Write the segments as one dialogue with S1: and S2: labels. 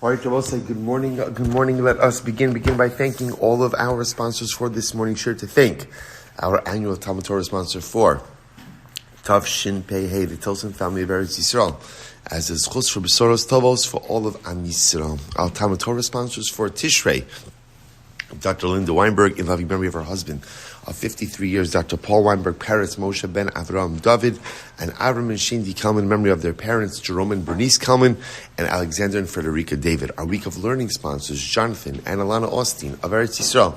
S1: All right, Jerome, say good morning. Good morning. Let us begin by thanking all of our sponsors for this morning. Sure to thank our annual TALMUD Torah sponsor for Tav Shin Pei Hey, the Tilson Family of R Yisrael, as a zechus for besuros tovos for all of Am Yisroel. Our TALMUD Torah sponsors for Tishrei, Dr. Linda Weinberg, in loving memory of her husband of 53 years, Dr. Paul Weinberg, parents Moshe Ben Avraham David, and Avraham and Shaindy Kelman, in memory of their parents Jerome and Bernice Kelman, and Alexander and Friderica David. Our week of learning sponsors, Jonathan and Ilana Austein of R Silber,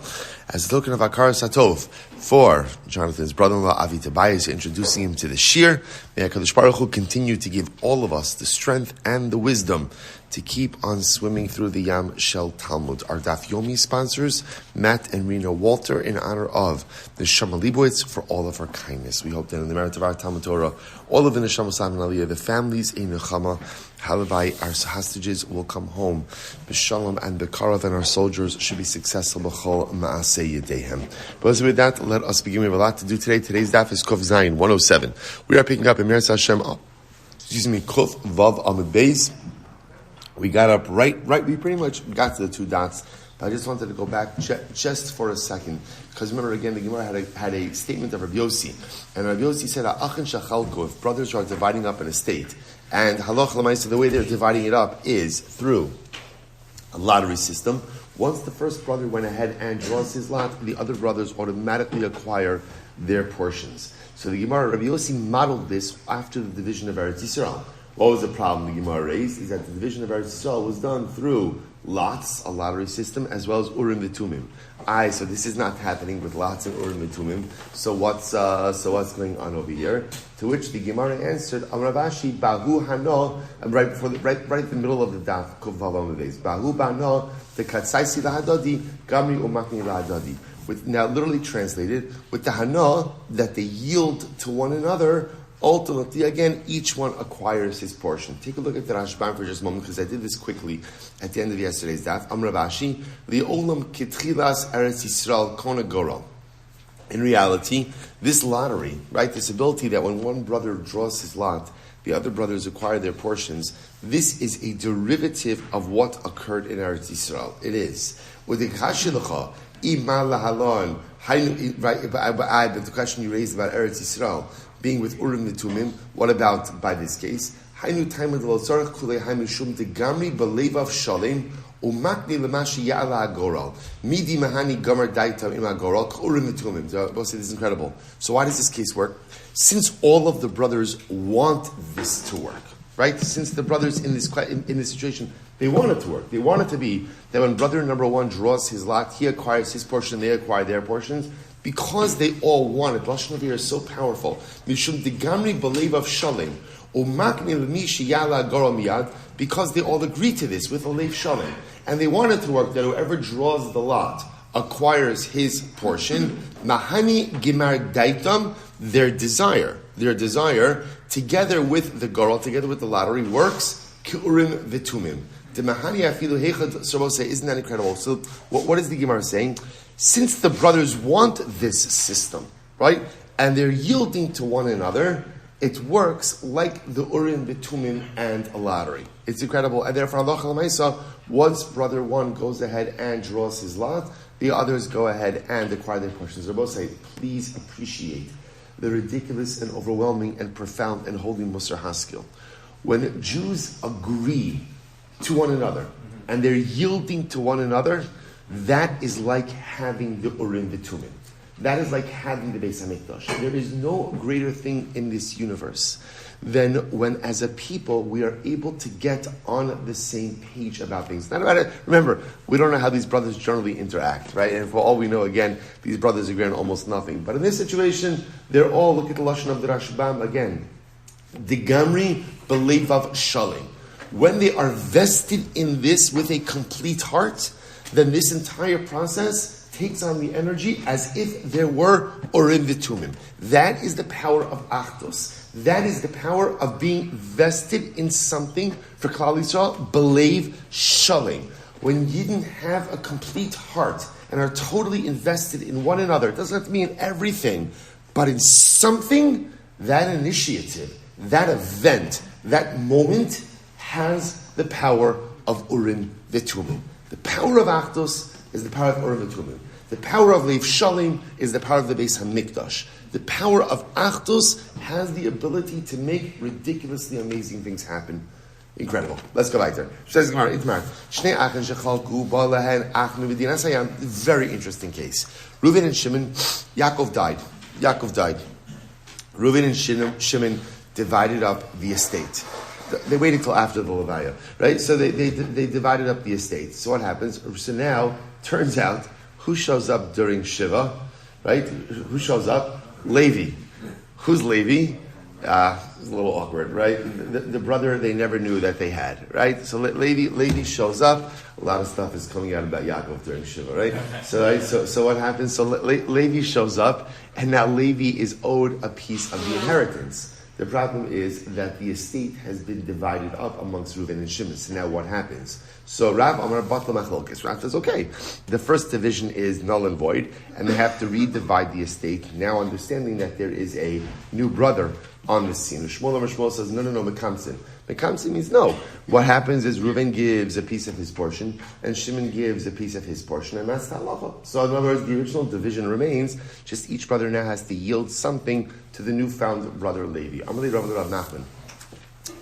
S1: as a token of Hakaras Hatov for Jonathan's brother-in-law Avi Tobias, introducing him to the shiur. May HKBH Baruch Hu continue to give all of us the strength and the wisdom to keep on swimming through the Yam Shel Talmud. Our Daf Yomi sponsors, Matt and Rina Walter, in honor of Neshama Lebowitz for all of her kindness. We hope that in the merit of our Talmud Torah, all of the Neshama Lebowitz, the families in Nechama, Halavai, our hostages will come home. B'shalom and Bekarav, and our soldiers should be successful. B'chol ma'aseh yedehem. But with that, let us begin. We have a lot to do today. Today's daf is Kuf Zayin 107. We are picking up in Meretz Hashem, Kuf Vav Amud Beis. We got up right. We pretty much got to the two dots. But I just wanted to go back just for a second, because remember again, the Gemara had a statement of Rabbi Yossi, and Rabbi Yossi said, "Achin shachalko." If brothers are dividing up an estate, and halach l'maisa, the way they're dividing it up is through a lottery system. Once the first brother went ahead and draws his lot, the other brothers automatically acquire their portions. So the Gemara, Rabbi Yossi modeled this after the division of Eretz Yisrael. What was the problem the Gemara raised? Is that the division of Eretz Yisrael was done through lots, a lottery system, as well as Urim V'Tumim. So this is not happening with lots and Urim V'Tumim. So what's going on over here? To which the Gemara answered, Amravashi Bahu Hano, right in the middle of the daf, Kuf Vav Amud Beis. Bahu Bano, the Katsaisi Lahadadi, Gamri Umakni Lahadadi. With now literally translated, with the Hano that they yield to one another. Ultimately, again, each one acquires his portion. Take a look at the Rashbam for just a moment, because I did this quickly at the end of yesterday's daf. Amravashi, Li'olam Kitchilas Eretz Yisrael Kona Goro. In reality, this lottery, right, this ability that when one brother draws his lot, the other brothers acquire their portions, this is a derivative of what occurred in Eretz Yisrael. It is. With the Kashilacha, Ima Lahalon, but the question you raised about Eretz Yisrael, being with Urim V'Tumim, what about by this case? Hainu time of the Lotzarach Kulei Hainu Shum Degamri Belevav Shalim Umakni Lemashi Ya'ala Agoral Midi Mahani Gomer Daitam Im Agoral Urim V'Tumim. Both say this is incredible. So why does this case work? Since all of the brothers want this to work, right? Since the brothers in this situation, they want it to work. They want it to be that when brother number one draws his lot, he acquires his portion, they acquire their portions. Because they all want it, Lashon Avir is so powerful. Mishum degamri belevav shalim, umakni l'mishi yala goro miyad. Because they all agree to this with a lev shalim, and they want it to work. That whoever draws the lot acquires his portion. Mahani gimar daitam, their desire, together with the goro, together with the lottery, works k'urim v'tumim. The mahani afilu heichad sorbo, isn't that incredible? So what is the Gemara saying? Since the brothers want this system, right, and they're yielding to one another, it works like the Urim V'Tumim and a lottery. It's incredible. And therefore, Allah Chalamaysa, once brother one goes ahead and draws his lot, the others go ahead and acquire their portions. They both say, please appreciate the ridiculous and overwhelming and profound and holy Musar Haskell. When Jews agree to one another and they're yielding to one another, that is like having the Urim V'Tumim. That is like having the Beis HaMikdash. There is no greater thing in this universe than when, as a people, we are able to get on the same page about things. Not about it. Remember, we don't know how these brothers generally interact, right? And for all we know, again, these brothers agree on almost nothing. But in this situation, they're all, look at the Lashon of the Rashbam again. Degamri belevav shalim. When they are vested in this with a complete heart, then this entire process takes on the energy as if there were Urim V'Tumim. That is the power of Achdus. That is the power of being vested in something for Klal Yisrael, belev shalim. When Yidden have a complete heart and are totally invested in one another, it doesn't have to be in everything, but in something, that initiative, that event, that moment has the power of Urim v'Tumim. The power of Achdus is the power of Urim v'Tumim. The power of Leiv Shalim is the power of the Beis HaMikdash. The power of Achdus has the ability to make ridiculously amazing things happen. Incredible. Let's go weiter. Very interesting case. Reuven and Shimon, Yaakov died. Reuven and Shimon divided up the estate. They waited till after the Levaya, right? So they divided up the estate. So what happens? So now, turns out, who shows up during Shiva, right? Who shows up? Levi. Who's Levi? It's a little awkward, right? The brother they never knew that they had, right? So Levi shows up. A lot of stuff is coming out about Yaakov during Shiva, right? So what happens? So Levi shows up, and now Levi is owed a piece of the inheritance. The problem is that the estate has been divided up amongst Reuven and Shimon. So now what happens? So Rav Amar Batla Machlokes. Rav says, okay, the first division is null and void, and they have to redivide the estate. Now understanding that there is a new brother on the scene. Shmuel says, no, Mekamsin. Mekamsin means no. What happens is Reuven gives a piece of his portion, and Shimon gives a piece of his portion, and that's the halacha. So in other words, the original division remains, just each brother now has to yield something to the newfound brother Levi. Amalei Rav Nachman.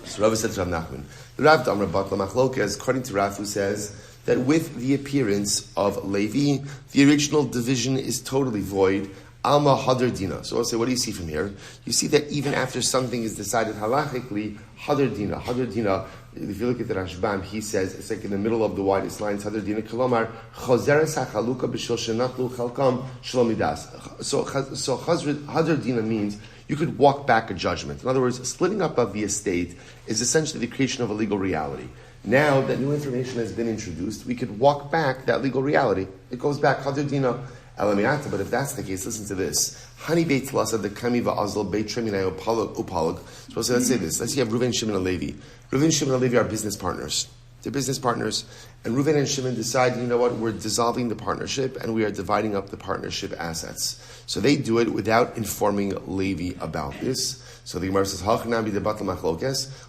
S1: So Rav said to Rav Nachman, the Rav Damar Batla Machlokes, according to Rav, who says that with the appearance of Levi, the original division is totally void. Alma Hadar Dina. So I'll say, what do you see from here? You see that even after something is decided halachically, Hadar Dina. Hadar Dina, if you look at the Rashbam, he says, it's like in the middle of the widest lines, Hadar Dina, Kalomar, Chozeres HaChaluka B'Shil Shenatlu Chalkam Shlomidas. So Hadar Dina means you could walk back a judgment. In other words, splitting up of the estate is essentially the creation of a legal reality. Now that new information has been introduced, we could walk back that legal reality. It goes back, Hadar Dina. But if that's the case, listen to this. Hani beit lasa the kami va'azal beit treminay upalag. So let's say this. Let's say you have Reuven, Shimon, and Levi. Reuven, Shimon, and Levi are business partners. They're business partners. And Reuven and Shimon decide, you know what, we're dissolving the partnership and we are dividing up the partnership assets. So they do it without informing Levi about this. So the Gemara says,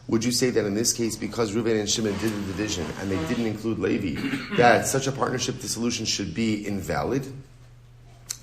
S1: would you say that in this case, because Reuven and Shimon did the division and they didn't include Levi, that such a partnership dissolution should be invalid?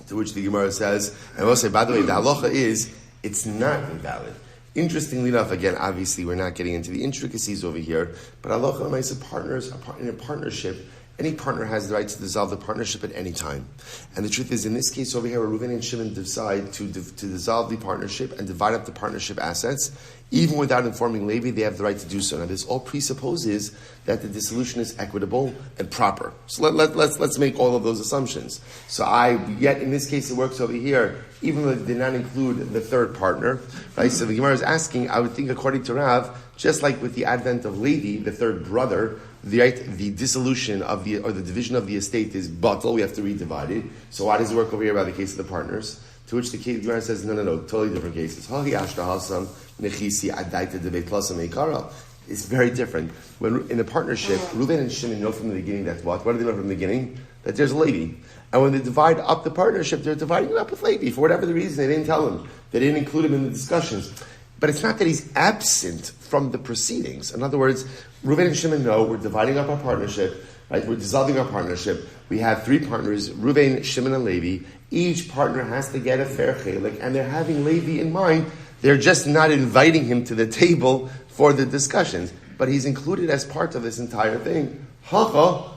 S1: To which the Gemara says, and we'll say, by the way, the halacha is, it's not invalid. Interestingly enough, again, obviously we're not getting into the intricacies over here, but halacha is partners in a partnership. Any partner has the right to dissolve the partnership at any time. And the truth is, in this case over here, where Reuven and Shimon decide to dissolve the partnership and divide up the partnership assets, even without informing Levi, they have the right to do so. Now, this all presupposes that the dissolution is equitable and proper. So let's make all of those assumptions. Yet in this case, it works over here, even though it did not include the third partner, right? So the Gemara is asking, I would think according to Rav, just like with the advent of Levi, the third brother, the dissolution of the division of the estate is batal. We have to redivide it. So why does it work over here by the case of the partners? To which the Gemara says, no, totally different cases. It's very different. When in a partnership, Reuven and Shimon know from the beginning that what? What do they know from the beginning? That there's Levi. And when they divide up the partnership, they're dividing it up with Levi. For whatever the reason, they didn't tell him. They didn't include him in the discussions. But it's not that he's absent from the proceedings. In other words, Reuven and Shimon know we're dividing up our partnership, right? We're dissolving our partnership. We have three partners, Reuven, Shimon, and Levi. Each partner has to get a fair chelik, and they're having Levi in mind. They're just not inviting him to the table for the discussions, but he's included as part of this entire thing. It's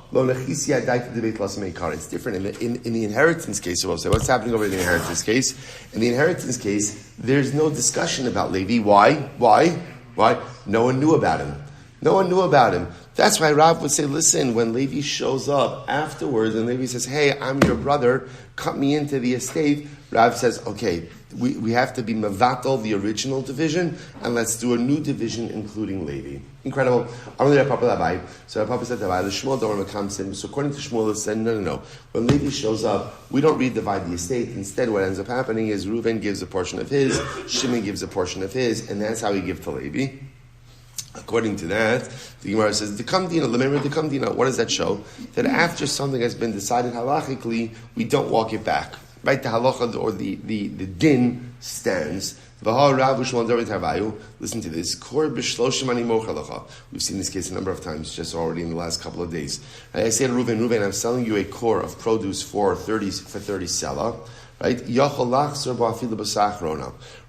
S1: different in the inheritance case. So we'll say, what's happening over in the inheritance case? In the inheritance case, there's no discussion about Levi. Why? No one knew about him. That's why Rav would say, listen, when Levi shows up afterwards and Levi says, hey, I'm your brother, cut me into the estate, Rav says, okay, we have to be mevatel, the original division, and let's do a new division including Levi. Incredible. So Papa said, so according to Shmuel, it said, no. When Levi shows up, we don't redivide the estate. Instead, what ends up happening is Reuven gives a portion of his, Shimon gives a portion of his, and that's how we give to Levi. According to that, the Gemara says, what does that show? That after something has been decided halachically, we don't walk it back. Right? The halacha or the din stands Listen to this. We've seen this case a number of times, just already in the last couple of days. Right? I say to Reuven, I'm selling you a core of produce for 30 sela. Right?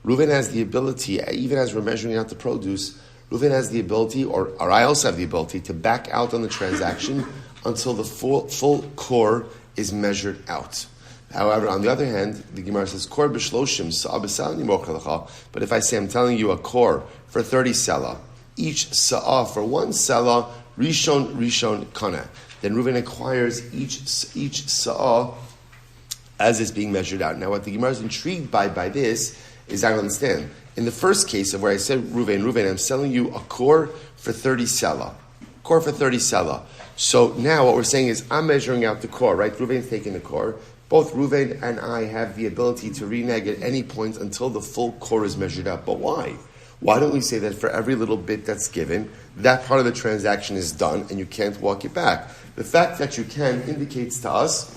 S1: Reuven has the ability, even as we're measuring out the produce, Reuven has the ability, or I also have the ability, to back out on the transaction until the full core is measured out. However, on the other hand, the Gemara says, "Kor b'shloshim sa'ah b'sa'ah nimochalecha." But if I say I'm telling you a core for 30 sela, each sa'ah for one sela, rishon kana, then Reuven acquires each sa'ah as it's being measured out. Now, what the Gemara is intrigued by this is, I don't understand. In the first case of where I said, Reuven, I'm selling you a core for 30 sela. Core for 30 sela. So now what we're saying is, I'm measuring out the core, right? Reuven's taking the core. Both Reuven and I have the ability to renege at any point until the full core is measured out. But why? Why don't we say that for every little bit that's given, that part of the transaction is done and you can't walk it back? The fact that you can indicates to us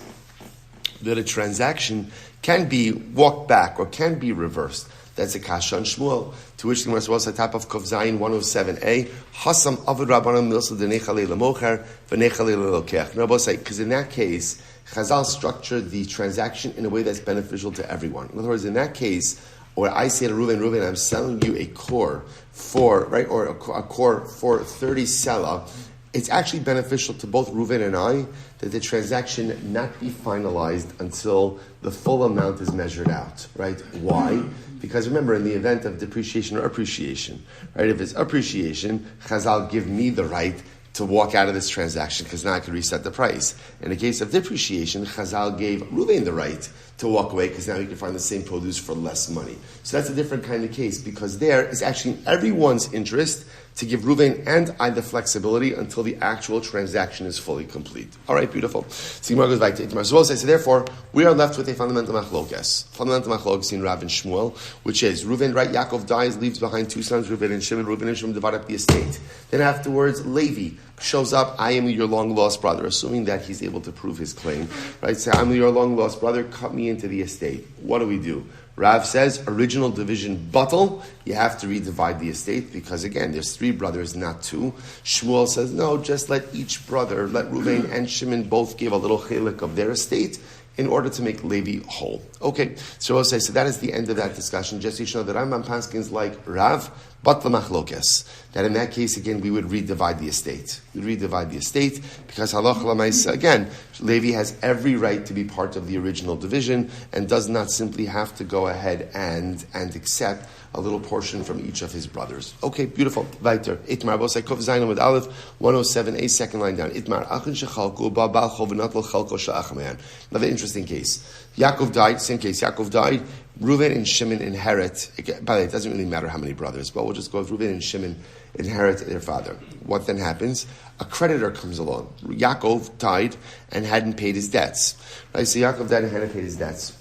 S1: that a transaction can be walked back or can be reversed. That's a kasha on Shmuel, to which the Gemara was at top of Kov Zayin 107a. Hasam Avad Rabbanan Milsa Denechalei Lamocher V'Nechalei Lelokech. Because in that case, Chazal structured the transaction in a way that's beneficial to everyone. In other words, in that case, where I say to Reuven, I'm selling you a core for, right, or a core for 30 sela, it's actually beneficial to both Reuven and I that the transaction not be finalized until the full amount is measured out, right? Why? Because remember, in the event of depreciation or appreciation, right? If it's appreciation, Chazal give me the right to walk out of this transaction because now I can reset the price. In the case of depreciation, Chazal gave Reuven the right to walk away because now he can find the same produce for less money. So that's a different kind of case because there is actually in everyone's interest to give Reuven and I the flexibility until the actual transaction is fully complete. All right, beautiful. So Gemara goes back to Itmar. So therefore, we are left with a fundamental machlokes. Fundamental machlokes in Rav and Shmuel, which is Reuven, right? Yaakov dies, leaves behind two sons, Reuven and Shimon. Reuven and Shimon divide up the estate. Then afterwards, Levi shows up. I am your long lost brother, assuming that he's able to prove his claim, right? So I'm your long lost brother. Cut me into the estate. What do? Rav says, original division batal, you have to redivide the estate because again, there's three brothers, not two. Shmuel says, no, just let each brother, let Reuven and Shimon both give a little chelik of their estate in order to make Levi whole. Okay, so I'll say, so that is the end of that discussion. Just to show that Rambam Paskins like Rav, but the machlokes. That in that case, again, we would redivide the estate. We'd redivide the estate because halach l'maisa, again, Levi has every right to be part of the original division and does not simply have to go ahead and accept a little portion from each of his brothers. Okay, beautiful. Weiter. Itmar, Bosai Kov Zayin with Aleph, 107a, second line down. Itmar, Achin Shechalku, Babal Chovinatl Chalko Sha'achmayan. Another interesting case. Yaakov died, same case. Yaakov died. Reuven and Shimon inherit. By the way, it doesn't really matter how many brothers, but we'll just go with Reuven and Shimon inherit their father. What then happens? A creditor comes along. Yaakov died and hadn't paid his debts. Right? So Yaakov died and hadn't paid his debts.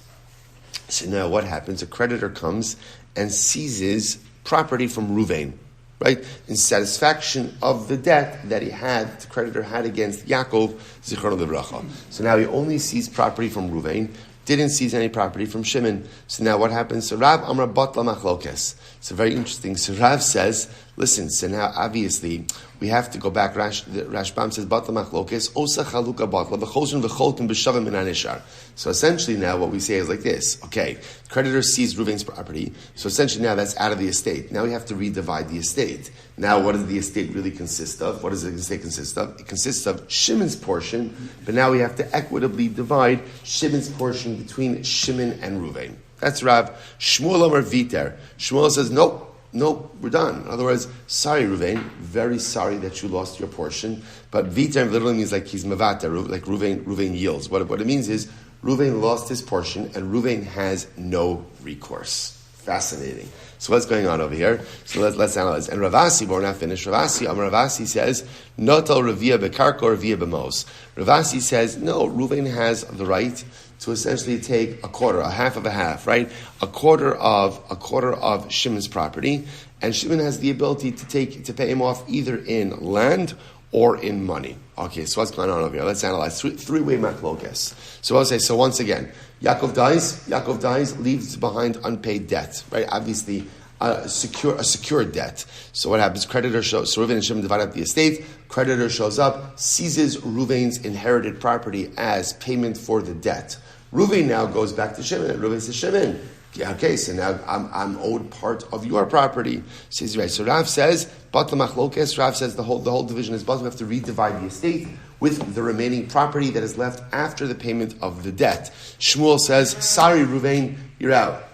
S1: So now what happens? A creditor comes and seizes property from Reuven, right? In satisfaction of the debt that the creditor had against Yaakov, Zichron Livracha. So now he only seized property from Reuven, didn't seize any property from Shimon. So now what happens? So Rav Amra Batla Machlokes. So very interesting. So Rav says, listen, so now obviously we have to go back. Rashbam says, Batla Machlokes, Osa Chaluka Batla, V'chosun V'chotim B'shavim Min HaNishar. So essentially now what we say is like this. Okay, creditor seized Reuven's property. So essentially now that's out of the estate. Now we have to redivide the estate. Now what does the estate really consist of? What does the estate consist of? It consists of Shimon's portion, but now we have to equitably divide Shimon's portion between Shimon and Reuven. That's Rav. Shmuel Amar Viter. Shmuel says, nope, we're done. In other words, sorry Reuven, very sorry that you lost your portion. But Viter literally means like he's mavater, like Reuven yields. What it means is Reuven lost his portion and Reuven has no recourse. Fascinating. So what's going on over here? So let's analyze. And Ravasi, we're not finished. Ravasi says, Notal Ravia Bekarko Ravia Bemos. Ravasi says, no, Reuven has the right to essentially take a quarter, a half of a half, right? A quarter of Shimon's property, and Shimon has the ability to pay him off either in land or in money. Okay, so what's going on over here? Let's analyze three-way machlokes. So I'll say, so once again, Yaakov dies, leaves behind unpaid debt, right? Obviously, a secure debt. So what happens? Creditor shows, so Reuven and Shimon divide up the estate, creditor shows up, seizes Reuven's inherited property as payment for the debt. Reuven now goes back to Shimon, and Reuven says, Shimon, okay, so now I'm owed part of your property. Says right. So Rav says, Batla Machlokes. Rav says the whole division is Batla. We have to redivide the estate with the remaining property that is left after the payment of the debt. Shmuel says, sorry, Reuven, you're out.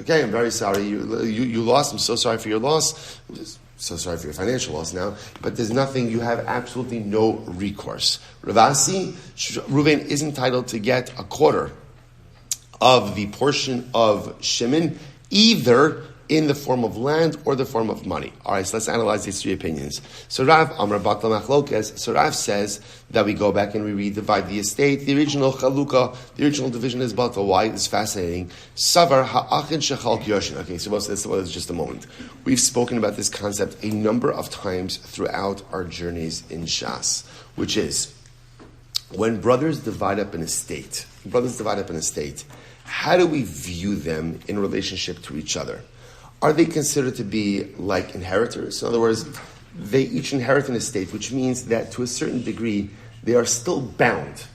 S1: Okay, I'm very sorry. You lost. I'm so sorry for your loss. So sorry for your financial loss now. But there's nothing. You have absolutely no recourse. Ravasi, Reuven is entitled to get a quarter of the portion of Shimon, either in the form of land or the form of money. All right, so let's analyze these three opinions. So Rav Amar Batla Machlokes. So Rav says that we go back and we redivide the estate. The original Chaluka, the original division is Batla. Why? It's fascinating. Savar ha'achin shechalk yoshin. Okay, so that's just a moment. We've spoken about this concept a number of times throughout our journeys in Shas, which is when brothers divide up an estate. How do we view them in relationship to each other? Are they considered to be like inheritors? In other words, they each inherit an estate, which means that to a certain degree, they are still bound,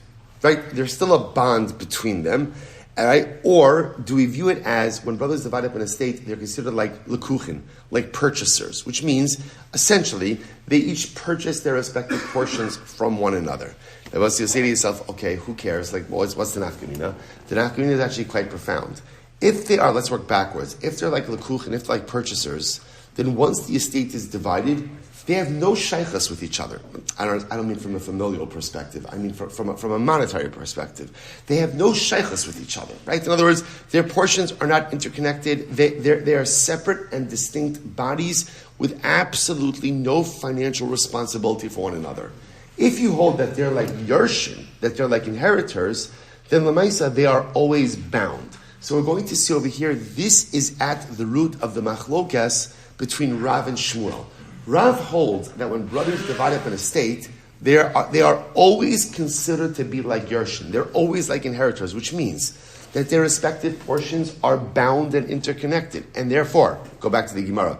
S1: right? There's still a bond between them, all right? Or do we view it as when brothers divide up an estate, they're considered like lekuchin, like purchasers, which means essentially they each purchase their respective portions from one another. Now, you'll say to yourself, okay, who cares? Like, what's the nafkamina? The nafkamina is actually quite profound. If they are, let's work backwards. If they're like lekuchin, if they're like purchasers, then once the estate is divided, they have no shaychus with each other. I don't mean from a familial perspective. I mean from a monetary perspective. They have no shaychus with each other, right? In other words, their portions are not interconnected. They are separate and distinct bodies with absolutely no financial responsibility for one another. If you hold that they're like yershin, that they're like inheritors, then lemaisa, they are always bound. So we're going to see over here, this is at the root of the machlokas between Rav and Shmuel. Rav holds that when brothers divide up an estate, they are always considered to be like yershin. They're always like inheritors, which means that their respective portions are bound and interconnected. And therefore, go back to the Gemara.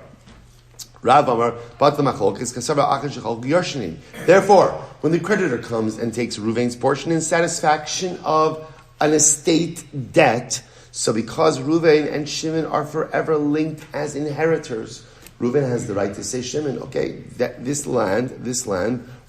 S1: Rav Amar, but the machlokes kasava achin shechal yershinim. Therefore, when the creditor comes and takes Reuven's portion in satisfaction of an estate debt, so because Reuven and Shimon are forever linked as inheritors, Reuven has the right to say, Shimon, okay, that this land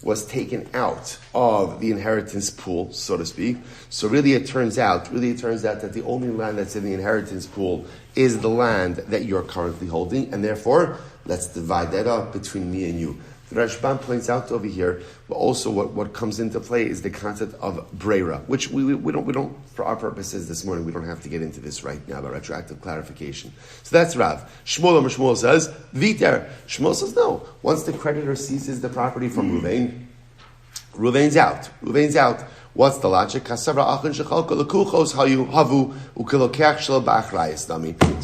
S1: was taken out of the inheritance pool, so to speak. So really it turns out that the only land that's in the inheritance pool is the land that you're currently holding, and therefore, let's divide that up between me and you. The Rashbam points out over here, but also what comes into play is the concept of breira, which we don't, for our purposes this morning, we don't have to get into this right now, but retroactive clarification. So that's Rav. Shmuel says, Viter. Shmuel says, no. Once the creditor seizes the property from Reuven, Reuven's out. What's the logic? So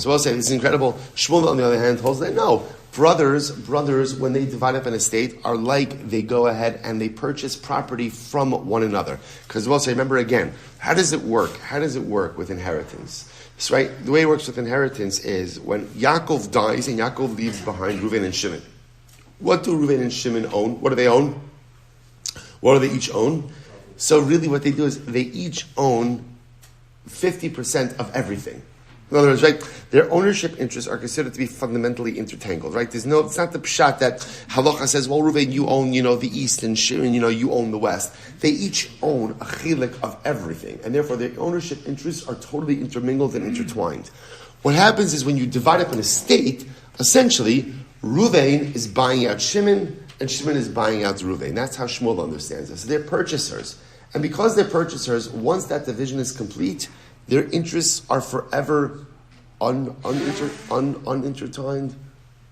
S1: we'll say, this is incredible. Shmuel, on the other hand, holds that no. Brothers, when they divide up an estate, are like they go ahead and they purchase property from one another. Because we'll say, remember again, how does it work? How does it work with inheritance? So, right, the way it works with inheritance is when Yaakov dies and Yaakov leaves behind Reuven and Shimon. What do Reuven and Shimon own? What do they own? What do they each own? So really what they do is they each own 50% of everything. In other words, right, their ownership interests are considered to be fundamentally intertangled, right? It's not the pshat that halacha says, well, Reuven, you own, the east, and Shimon, you own the west. They each own a chilik of everything, and therefore their ownership interests are totally intermingled and intertwined. What happens is when you divide up an estate, essentially, Reuven is buying out Shimon, and Shimon is buying out Reuven. That's how Shmuel understands it. So they're purchasers. And because they're purchasers, once that division is complete, their interests are forever unintertwined,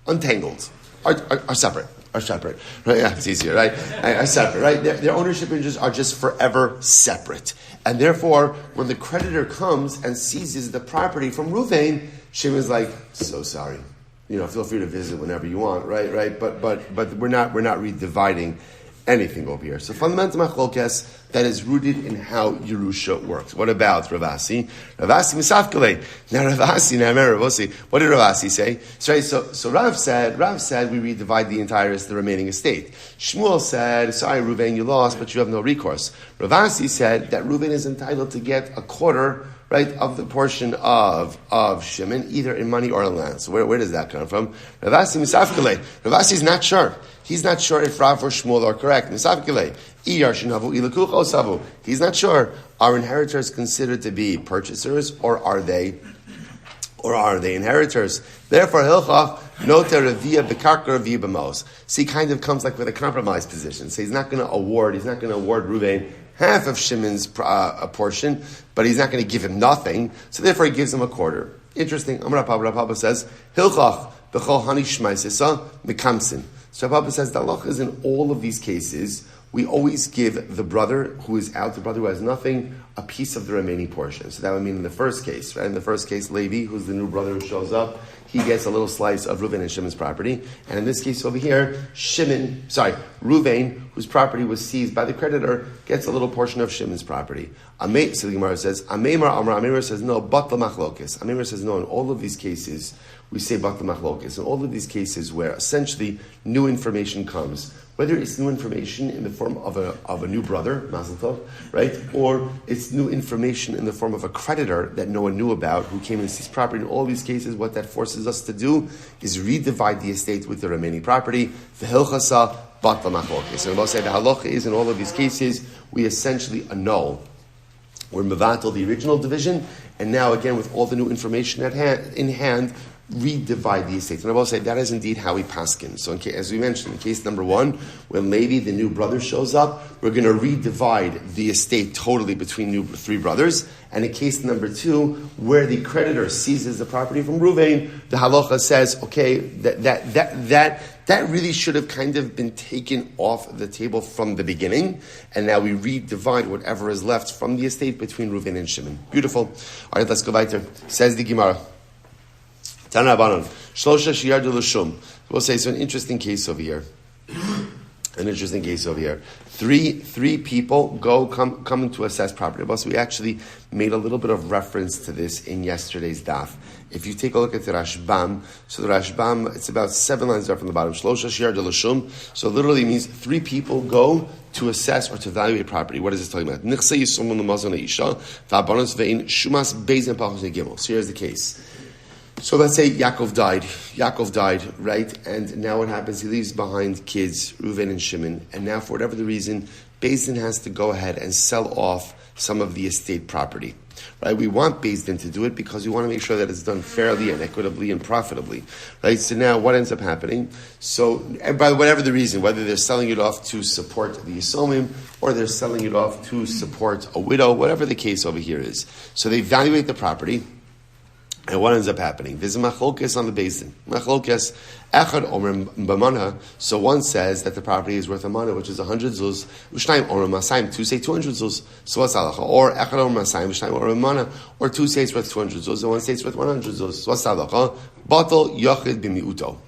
S1: untangled, are separate. Right? Yeah, it's easier, right? Are separate, right? Their ownership interests are just forever separate. And therefore, when the creditor comes and seizes the property from Reuven, Shimon's like, so sorry. Feel free to visit whenever you want, right? But we're not redividing anything over here. So fundamental machlokes that is rooted in how Yerusha works. What about Ravasi? Ravasi misafkele. Now remember Ravasi. What did Ravasi say? So Rav said we redivide the remaining estate. Shmuel said, sorry Reuven, you lost, but you have no recourse. Ravasi said that Reuven is entitled to get a quarter, right, of the portion of Shimon, either in money or in land. So where does that come from? Ravasi misafkele. Ravasi is not sure. He's not sure if Rav or Shmuel are correct. He's not sure. Are inheritors considered to be purchasers, or are they inheritors? Therefore, Hilchach noter revia bekarka revia b'mos. So he kind of comes like with a compromise position. So he's not going to award Reuven half of Shimon's portion, but he's not going to give him nothing. So therefore, he gives him a quarter. Interesting. Amar Papa says Hilchach b'chol hani shmaisisa mekamsin. So Papa says the halacha is in all of these cases, we always give the brother who is out, the brother who has nothing, a piece of the remaining portion. So that would mean in the first case, right? In the first case, Levi, who's the new brother who shows up, he gets a little slice of Reuven and Shimon's property. And in this case over here, Reuven, whose property was seized by the creditor, gets a little portion of Shimon's property. So the Gemara says, Amemar says no, batla machlokes. Amemar says no, in all of these cases, we say batla machlokes. In all of these cases where essentially new information comes, whether it's new information in the form of a new brother, Mazel Tov, right? Or it's new information in the form of a creditor that no one knew about who came and seized property. In all these cases, what that forces us to do is redivide the estate with the remaining property. The hilchasa batla machlokes. And we'll say the halacha is in all of these cases, we essentially annul. We're mevatel the original division, and now again with all the new information in hand, redivide the estate. And I will say that is indeed how we paskin. So as we mentioned, in case number one, when Levi, the new brother, shows up, we're going to redivide the estate totally between three brothers. And in case number two, where the creditor seizes the property from Reuven, the halacha says, okay, that really should have kind of been taken off the table from the beginning, and now we redivide whatever is left from the estate between Reuven and Shimon. Beautiful. All right, let's go weiter. Says the Gemara. We'll say, so an interesting case over here. Three people come to assess property. So we actually made a little bit of reference to this in yesterday's daf. If you take a look at the Rashbam, so the Rashbam, it's about 7 lines up from the bottom. So literally means 3 people go to assess or to evaluate property. What is this talking about? So here's the case. So let's say Yaakov died, right? And now what happens? He leaves behind kids, Reuven and Shimon, and now for whatever the reason, Beis Din has to go ahead and sell off some of the estate property, right? We want Beis Din to do it because we want to make sure that it's done fairly and equitably and profitably, right? So now what ends up happening? So by whatever the reason, whether they're selling it off to support the Yisomim or they're selling it off to support a widow, whatever the case over here is. So they evaluate the property. And what ends up happening? There's a machlokes on the basin. Machlokes, echad omer b'mana. So one says that the property is worth a mana, which is 100 zuz. Ushnaim omer masayim. 2 say 200 zuz. So what's halacha? Or echad omer masayim. Ushnaim omer mana. Or 2 say it's worth 200 zuz. And 1 say it's worth 100 zuz. So what's halacha? Batal yachid b'miuto.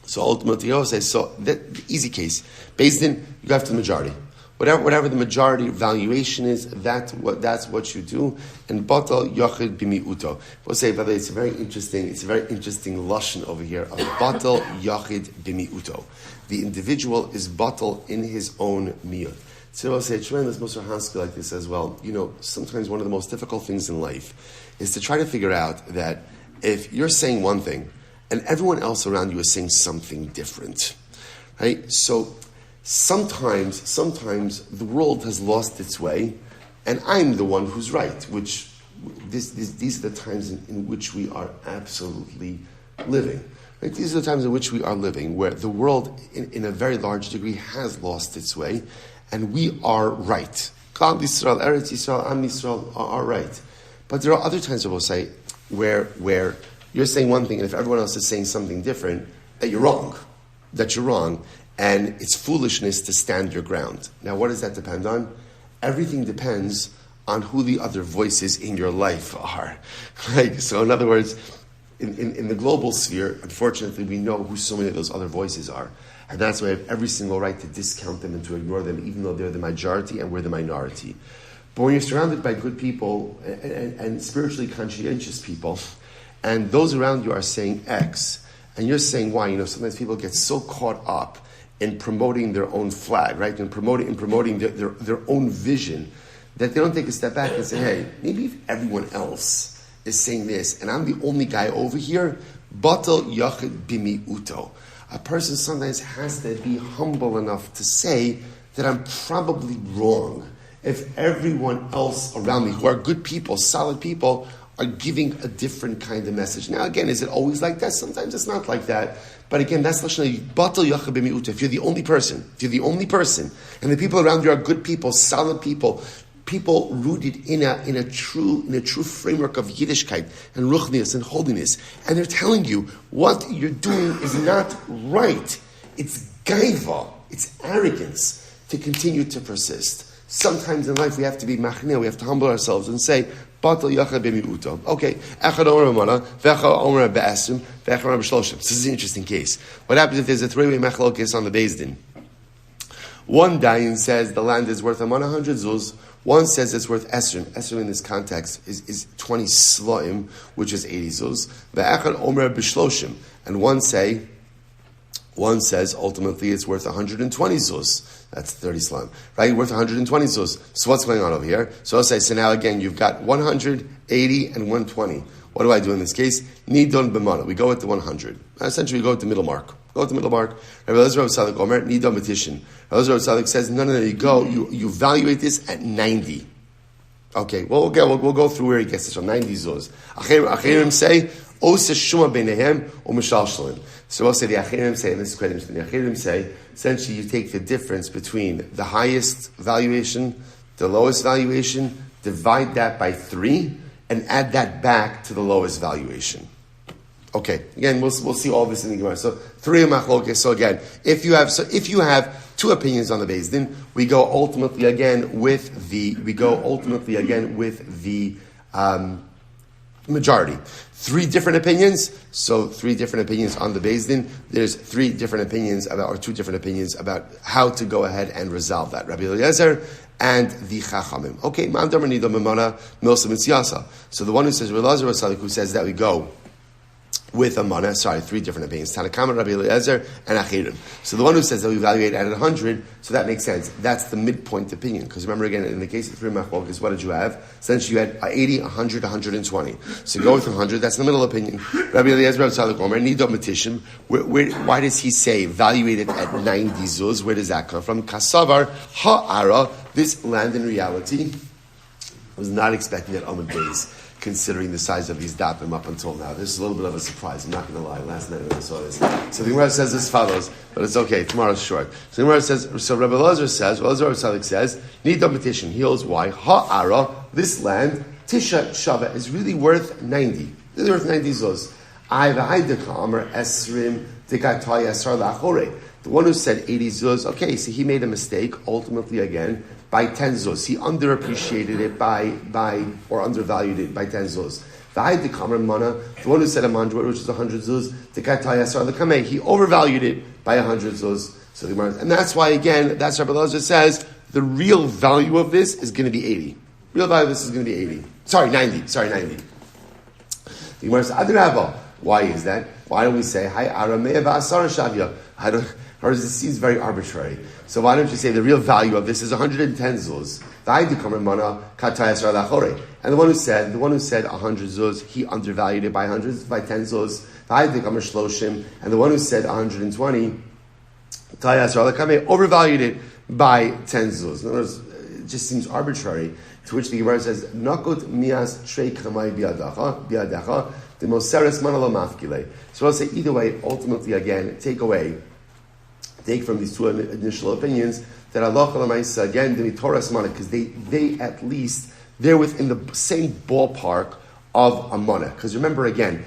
S1: So ultimately, he says, so the easy case. Basin, you go after the majority. Whatever the majority valuation is, that's what you do. And batal yachid b'miuto. We'll say, by the way, it's a very interesting lashon over here of batal yachid b'miuto. The individual is batal in his own miut. So I'll say, tremendous Musar Haskell like this as well. You know, sometimes one of the most difficult things in life is to try to figure out that if you're saying one thing and everyone else around you is saying something different, right? So Sometimes the world has lost its way, and I'm the one who's right. Which these are the times in which we are absolutely living. Right? These are the times in which we are living, where the world, in a very large degree, has lost its way, and we are right. Klal Yisrael, Eretz Yisrael, Am Yisroel are right. But there are other times, I will say, where you're saying one thing, and if everyone else is saying something different, that you're wrong. And it's foolishness to stand your ground. Now, what does that depend on? Everything depends on who the other voices in your life are. Right? So, in other words, in the global sphere, unfortunately, we know who so many of those other voices are. And that's why I have every single right to discount them and to ignore them, even though they're the majority and we're the minority. But when you're surrounded by good people and spiritually conscientious people, and those around you are saying X, and you're saying Y, sometimes people get so caught up in promoting their own flag, right? In promoting their own vision, that they don't take a step back and say, hey, maybe if everyone else is saying this, and I'm the only guy over here, batal yachid bimiuto. A person sometimes has to be humble enough to say that I'm probably wrong. If everyone else around me, who are good people, solid people, are giving a different kind of message. Now again, is it always like that? Sometimes it's not like that. But again, that's batal yachid bimiuto. If you're the only person, and the people around you are good people, solid people rooted in a true framework of Yiddishkeit and ruchnius and holiness, and they're telling you what you're doing is not right. It's gaiva, it's arrogance to continue to persist. Sometimes in life we have to be machneh, we have to humble ourselves and say, batal yachid b'mi'uto. Okay, echad omer amana, v'echad omer be'esrim, v'echad omer b'shloshim. This is an interesting case. What happens if there's a three-way machlokes on the Beis Din? One dayan says the land is worth 100 zuz. One says it's worth esrim. Esrim in this context is 20 sloim, which is 80 zuz. Ve'echad omer b'shloshim. And one says ultimately it's worth 120 zuz. That's 30 sloim, right? Worth 120 zuz. So what's going on over here? So I'll say, so now again, you've got 100, 80, and 120. What do I do in this case? Nidon b'mana. We go with the 100. Essentially, we go with the middle mark. Rabbi Elazar Tzaddik Omer, Nidon b'tishin. Rabbi Elazar Tzaddik says, no, you evaluate this at 90. Okay, well, we'll go through where he gets this from. 90 zuz. Achirim say, Ose shuma b'nehem or mishal shalim. So we'll say the Achirim say, and this is quite interesting, the Achirim say, essentially you take the difference between the highest valuation, the lowest valuation, divide that by 3, and add that back to the lowest valuation. Okay, again, we'll see all this in the Gemara. So 3 machlokes. So again, if you have 2 opinions on the Beis Din, we go ultimately again with the majority. 3 different opinions. So 3 different opinions on the Beis Din. There's 3 different opinions or 2 different opinions about how to go ahead and resolve that. Rabbi Eliezer and the Chachamim. Okay, Ma'amdar Nido Memana Milsa Mitziyasa. So the one who says Rabbi Eliezer Salik, who says that we go with a mana, 3 different opinions. Tanakama, Rabbi Eliezer, and Achirim. So the one who says that we evaluate at 100, so that makes sense. That's the midpoint opinion. Because remember again, in the case of 3 machlokes, what did you have? Essentially you had 80, 100, 120. So go with 100, that's the middle opinion. Rabbi Eliezer, Rabbi Tzaddik Omer, Nido Matishim. Why does he say evaluate it at 90 zuz? Where does that come from? Kasavar, ha'ara, this land in reality was not expecting that Amud Beis, considering the size of these dapim up until now. This is a little bit of a surprise, I'm not going to lie. Last night when I saw this. So the Gemara says as follows, but it's okay, tomorrow's short. So the Gemara says, so Rabbi Elazar says, Nidon B'tishin, he holds why? Ha'ara, this land, Tisha Shava, is really worth 90. It's worth 90 zuz. The one who said 80 zuz, okay, so he made a mistake, ultimately again, by 10 zuz. He underappreciated it or undervalued it by 10 zuz. The one who said a manjwar, which is 100 zuz, he overvalued it by 100 zuz. So and that's why, again, that's Rabbi Elazar says, the real value of this is going to be 80. Real value of this is going to be 80. 90. The Gemara says, Adrabah. Why is that? Why don't we say, Hi Aramea V'asara Shavya? Or it seems very arbitrary. So why don't you say the real value of this is 110 zuz? And the one who said 100 zuz, he undervalued it by 10 zuz. And the one who said 120, overvalued it by 10 zuz. In other words, it just seems arbitrary. To which the Gemara says, Nakut mias trei kamai biadacha, the moseres manala mafkile. So I'll say either way, ultimately again, take from these 2 initial opinions that Allah again the TORAH mana, because they at least they're within the same ballpark of a mana. Because remember again,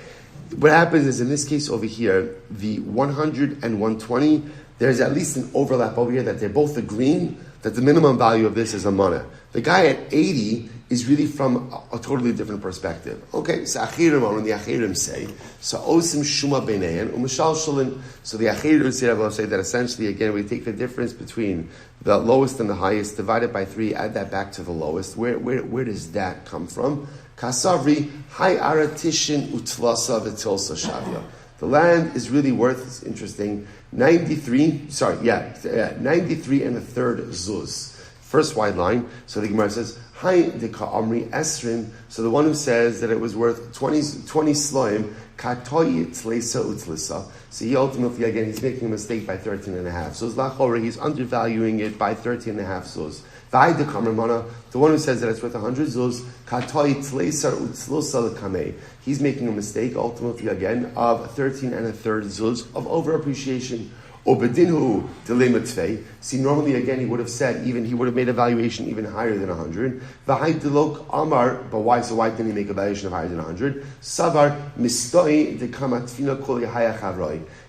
S1: what happens is in this case over here, the 100 and 120, there's at least an overlap over here that they're both agreeing that the minimum value of this is a mana. The guy at 80 is really from a totally different perspective. Okay, so achirim, when the achirim say, so osim shuma beinein umeshal shalin. So the achirim say that essentially, again, we take the difference between the lowest and the highest, divided by 3, add that back to the lowest. Where does that come from? Kasavri, hai aratishin utlasa v'tilsa shavya. The land is really worth, it's interesting, 93 and a third zuz. First wide line, so the Gemara says, Hai deka amri esrim, so the one who says that it was worth 20 sloim, katoyi tlesa utlisa. So he ultimately, again, he's making a mistake by 13 and a half. So he's undervaluing it by 13 and a half zuz. The one who says that it's worth 100 zuz, he's making a mistake, ultimately again, of 13 and a third zuz of over-appreciation. See, normally again he would have said, he would have made a valuation even higher than 100. But why? So why didn't he make a valuation of higher than 100?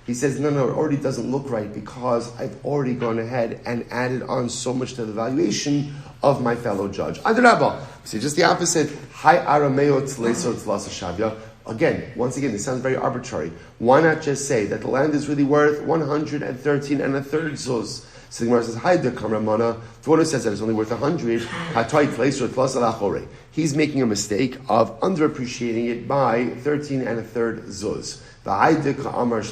S1: He says, no, it already doesn't look right because I've already gone ahead and added on so much to the valuation of my fellow judge. See, just the opposite. Again, once again, this sounds very arbitrary. Why not just say that the land is really worth 113 and a third zuz? So the Gemara says, "Hi, the Kamramana." The one who says that it's only worth 100, he's making a mistake of underappreciating it by 13 and a third zuz. And the one who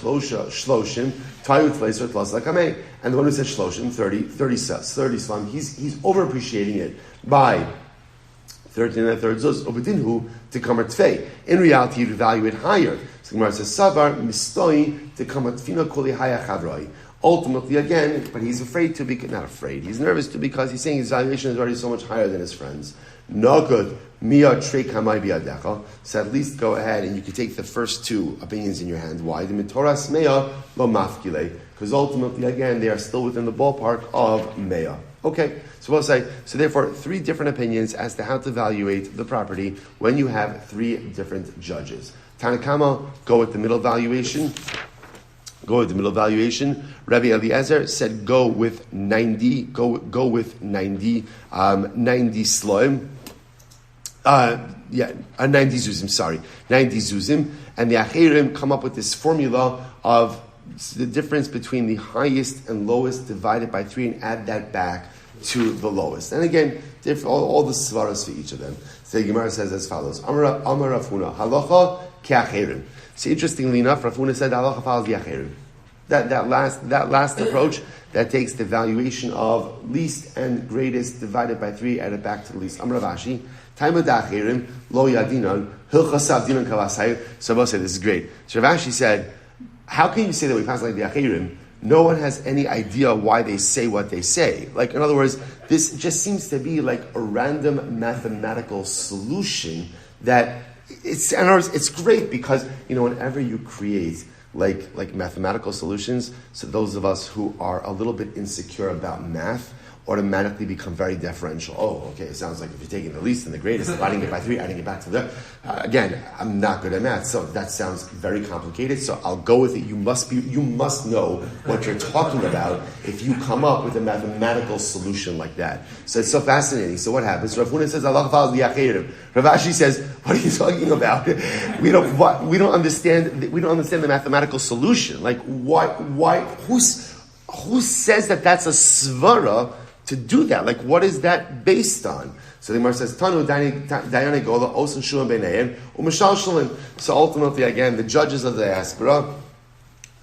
S1: says shloshim, 30 slam, he's overappreciating it by 13 and a third zuz. To come at tvei. In reality, you'd value it higher. So the Gemara says, Savar mistoi to come at fina koli haya chavroi. Ultimately, again, but he's afraid to be, not afraid, he's nervous to because he's saying his valuation is already so much higher than his friends. No good. Mia trei kamai biadecha. So at least go ahead and you can take the first two opinions in your hand. Why? The torah mea lo mafkile. Because ultimately, again, they are still within the ballpark of mea. Okay, so we'll say, so therefore, 3 different opinions as to how to evaluate the property when you have 3 different judges. Tanakama, go with the middle valuation. Rabbi Eliezer said go with 90. Go with 90. 90 sloim. 90 zuzim. Sorry, 90 zuzim. And the achirim come up with this formula of the difference between the highest and lowest divided by 3 and add that back to the lowest. And again, all the svaras for each of them. So the Gemara says as follows: Amar Rafuna halacha ke'achirim. So interestingly enough, Rafuna said halacha follows the achirim. That last approach that takes the valuation of least and greatest divided by 3, add it back to the least. Amar Ravashi taima da'achirim lo yadinan hilchas avdinan kavasayim. So I'll say this is great. So Ravashi said, how can you say that we pass like the achirim? No one has any idea why they say what they say. Like, in other words, this just seems to be like a random mathematical solution that it's great because, whenever you create like mathematical solutions, so those of us who are a little bit insecure about math automatically become very deferential. Oh, okay, it sounds like if you're taking the least and the greatest, dividing it by 3, adding it back to the... again, I'm not good at math, so that sounds very complicated, so I'll go with it. You must know what you're talking about if you come up with a mathematical solution like that. So it's so fascinating. So what happens? Rav Huna says, Allah follows the achirim. Rav Ashi says, what are you talking about? We don't understand the mathematical solution. Like, why, who says that that's a svara to do that? Like, what is that based on? So the Gemara says, Tanu Dayane Gola Osan Shulam Beinayim Umashal Shalim. So ultimately, again, the judges of the diaspora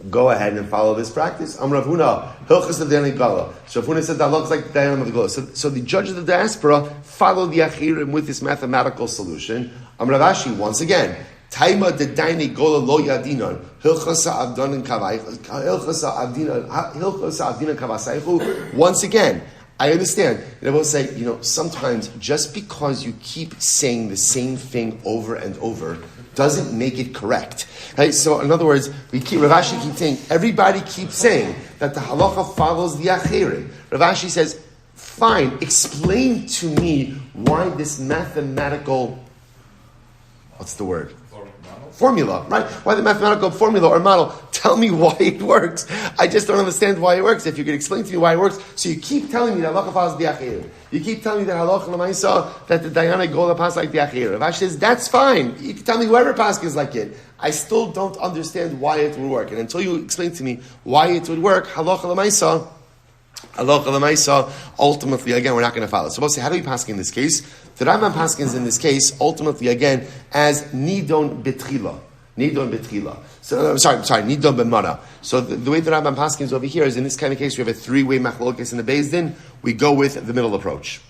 S1: go ahead and follow this practice. Am Rav Huna Hilchas of Dayane Gola. So Rav Huna said that looks like Dayanim of the Gola. So the judges of the diaspora follow the achirim with this mathematical solution. Am Rav Ashi once again. Taima de daini gola lo yadinon hilchasa avdinan kavasaychu. Once again, I understand. And I will say, sometimes just because you keep saying the same thing over and over doesn't make it correct. Right? So, in other words, Rav Ashi keeps saying, everybody keeps saying that the halacha follows the achirim. Rav Ashi says, fine, explain to me why this mathematical, what's the word? formula, right? Why the mathematical formula or model? Tell me why it works. I just don't understand why it works. If you could explain to me why it works. So you keep telling me that halacha follows the achir. You keep telling me that halacha l'maisa, that the dayana gola pass like the achir. Rav says, that's fine. You can tell me whoever passes like it. I still don't understand why it would work. And until you explain to me why it would work, halacha l'maisa, ultimately, again, we're not going to follow. So we'll say, how do we pass in this case? The Rambam paskins in this case, ultimately, again, as nidon betchila. Nidon betchila. So, nidon b'mara. So the way the Rambam paskins over here is, in this kind of case, we have a three-way machlokes in the Beis Din. We go with the middle approach.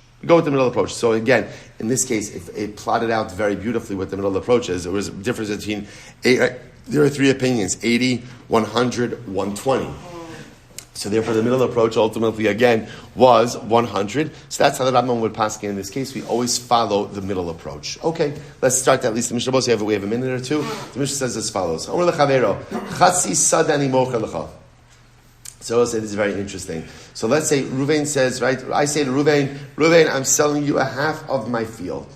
S1: So again, in this case, if it plotted out very beautifully what the middle approach is, there was a difference between, there are three opinions, 80, 100, 120. So therefore, the middle approach ultimately, again, was 100. So that's how the Rambam would pass in this case. We always follow the middle approach. Okay, let's start at least the Mishnah. We have a minute or two. The Mishnah says as follows. So we'll say this is very interesting. So let's say Ruvain says, right, I say to Ruvain, I'm selling you a half of my field.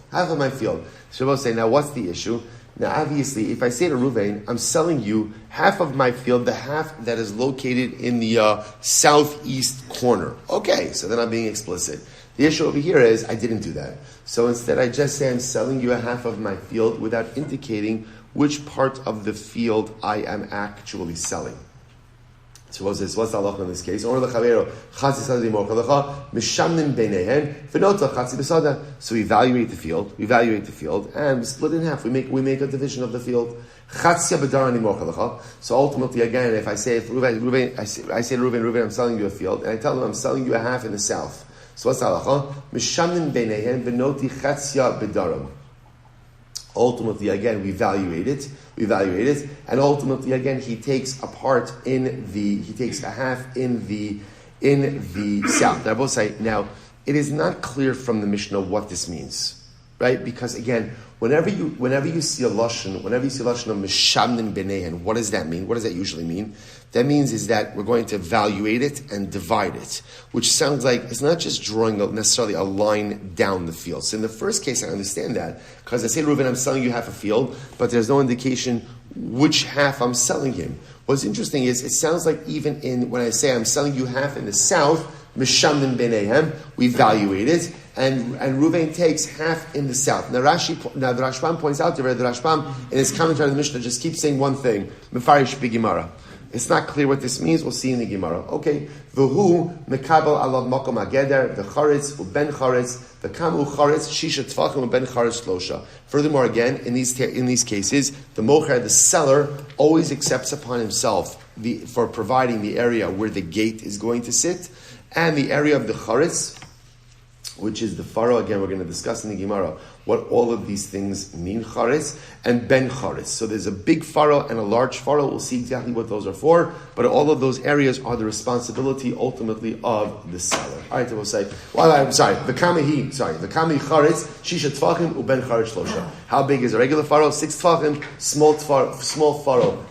S1: So we'll say, now what's the issue? Now, obviously, if I say to Ruvain, I'm selling you half of my field, the half that is located in the southeast corner. Okay, so then I'm being explicit. The issue over here is I didn't do that. So instead, I just say I'm selling you a half of my field without indicating which part of the field I am actually selling. So what's the halacha in this case? So we evaluate the field, and we split in half. We make a division of the field. So ultimately, again, if I say to Reuven, I'm selling you a field, and I tell him I'm selling you a half in the south. So what's the halacha? Ultimately, again, we evaluate it, and ultimately, again, he takes a half in the south. Now, both say, now, it is not clear from the Mishnah what this means, right? Because again, whenever you see a lashon of mishamnin benehen, what does that mean? What does that usually mean? That means is that we're going to evaluate it and divide it, which sounds like it's not just drawing necessarily a line down the field. So in the first case, I understand that, because I say to Reuven, I'm selling you half a field, but there's no indication which half I'm selling him. What's interesting is, it sounds like even when I say I'm selling you half in the south, mishamnin benehem, we evaluate it, and Reuven takes half in the south. Now the Rashbam points out there, the Rashbam in his commentary on the Mishnah just keeps saying one thing, mefarish b'gimara. It's not clear what this means. We'll see in the Gemara. Okay. V'hu mekabel alav makom ageder v'charetz uben charetz v'kamu charetz shisha tfachim uben charetz shlosha. Furthermore, again, in these cases, the mocher, the seller, always accepts upon himself for providing the area where the gate is going to sit, and the area of the charetz, which is the faro. Again, we're going to discuss in the Gemara what all of these things mean, charetz, and ben charetz. So there's a big faro and a large faro. We'll see exactly what those are for, but all of those areas are the responsibility, ultimately, of the seller. All right, we'll say, v'kami charetz, shisha tfachim, uben charetz shlosha. How big is a regular faro? 6 tfachim, small faro,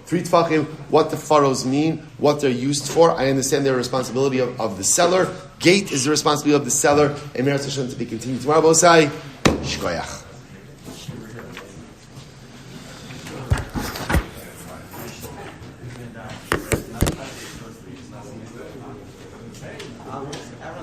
S1: 3 tfachim. What the faros mean, what they're used for, I understand their responsibility of the seller. Gate is the responsibility of the seller. And Meretz Hashem to be continued tomorrow. Bosai, Shkoyach.